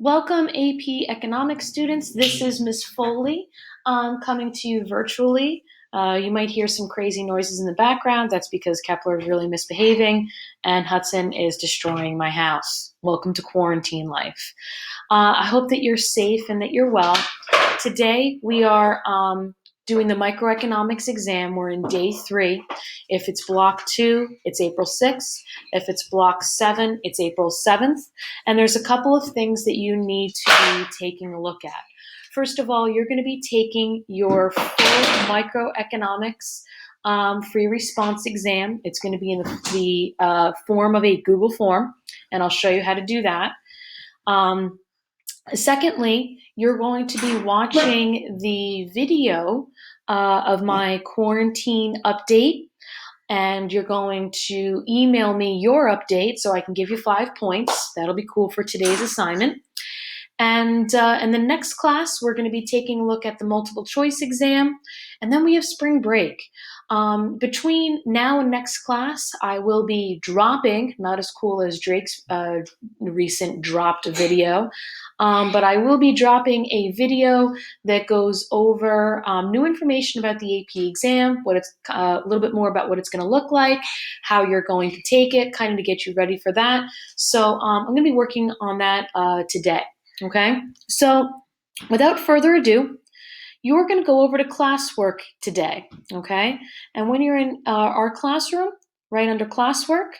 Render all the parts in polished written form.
Welcome, AP Economics students. This is Ms. Foley coming to you virtually. You might hear some crazy noises in the background. That's because Kepler is really misbehaving and Hudson is destroying my house. Welcome to quarantine life. I hope that you're safe and that you're well. Today we are doing the microeconomics exam. We're in day 3. If it's block 2, it's April 6th. If it's block 7, it's April 7th. And there's a couple of things that you need to be taking a look at. First of all, you're going to be taking your full microeconomics free response exam. It's going to be in the form of a Google form, and I'll show you how to do that. Secondly, you're going to be watching the video of my quarantine update, and you're going to email me your update so I can give you 5 points. That'll be cool for today's assignment. And the next class, we're going to be taking a look at the multiple choice exam, and then we have spring break. Between now and next class, I will be dropping, not as cool as Drake's recent dropped video, but I will be dropping a video that goes over new information about the AP exam, what it's a little bit more about what it's going to look like, how you're going to take it, kind of to get you ready for that. So I'm going to be working on that today. Okay, so without further ado, you're going to go over to classwork today, okay? And when you're in our classroom, right under classwork,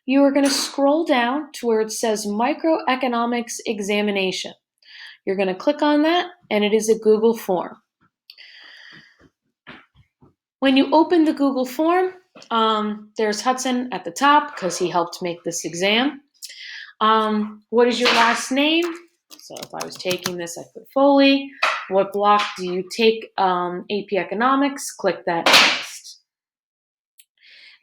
you are going to scroll down to where it says microeconomics examination. You're going to click on that, and it is a Google form. When you open the Google form, there's Hudson at the top because he helped make this exam. What is your last name? So if I was taking this, I put Foley. What block do you take AP Economics? Click that next.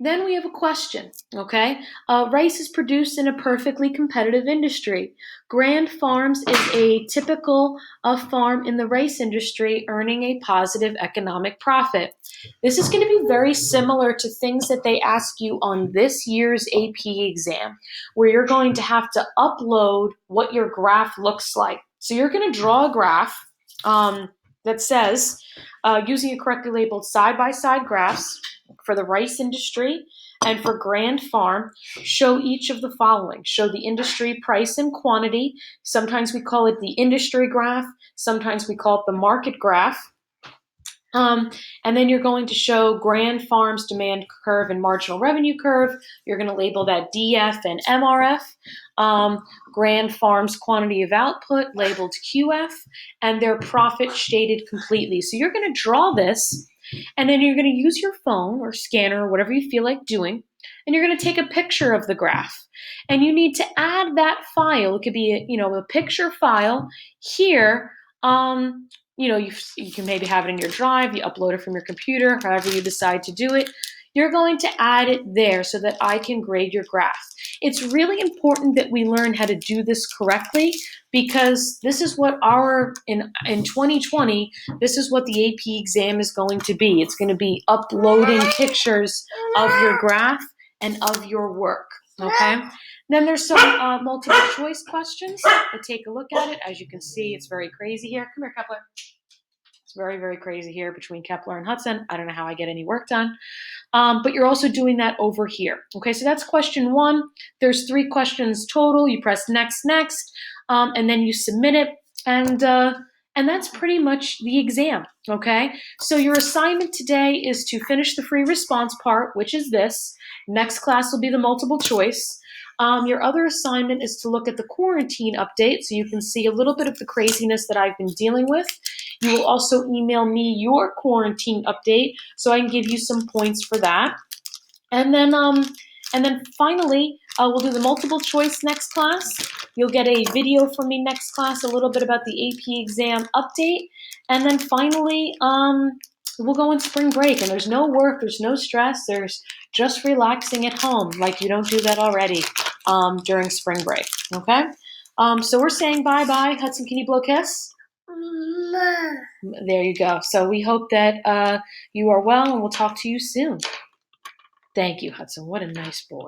Then we have a question, okay? Rice is produced in a perfectly competitive industry. Grand Farms is a typical farm in the rice industry earning a positive economic profit. This is going to be very similar to things that they ask you on this year's AP exam, where you're going to have to upload what your graph looks like. So you're going to draw a graph that says, using a correctly labeled side-by-side graphs for the rice industry and for Grand Farm, show each of the following. Show the industry price and quantity. Sometimes we call it the industry graph. Sometimes we call it the market graph. And then you're going to show Grand Farm's demand curve and marginal revenue curve. You're going to label that DF and MRF. Grand Farm's quantity of output labeled QF, and their profit stated completely. So you're going to draw this, and then you're going to use your phone or scanner or whatever you feel like doing, and you're going to take a picture of the graph. And you need to add that file. It could be a picture file here. You can maybe have it in your drive, you upload it from your computer, however you decide to do it. You're going to add it there so that I can grade your graph. It's really important that we learn how to do this correctly, because this is what in 2020, this is what the AP exam is going to be. It's going to be uploading pictures of your graph and of your work, okay? Then there's some multiple choice questions. We'll take a look at it. As you can see, it's very crazy here. Come here, Kepler. It's very, very crazy here between Kepler and Hudson. I don't know how I get any work done. But you're also doing that over here. Okay, so that's question 1. There's 3 questions total. You press next, and then you submit it. And that's pretty much the exam, okay? So your assignment today is to finish the free response part, which is this. Next class will be the multiple choice. Your other assignment is to look at the quarantine update so you can see a little bit of the craziness that I've been dealing with. You will also email me your quarantine update so I can give you some points for that. And then finally, we'll do the multiple choice next class. You'll get a video from me next class, a little bit about the AP exam update. And then finally, we'll go on spring break, and there's no work, there's no stress, there's just relaxing at home, like you don't do that already during spring break, okay? So we're saying bye-bye. Hudson, can you blow a kiss? There you go. So we hope that you are well, and we'll talk to you soon. Thank you, Hudson. What a nice boy.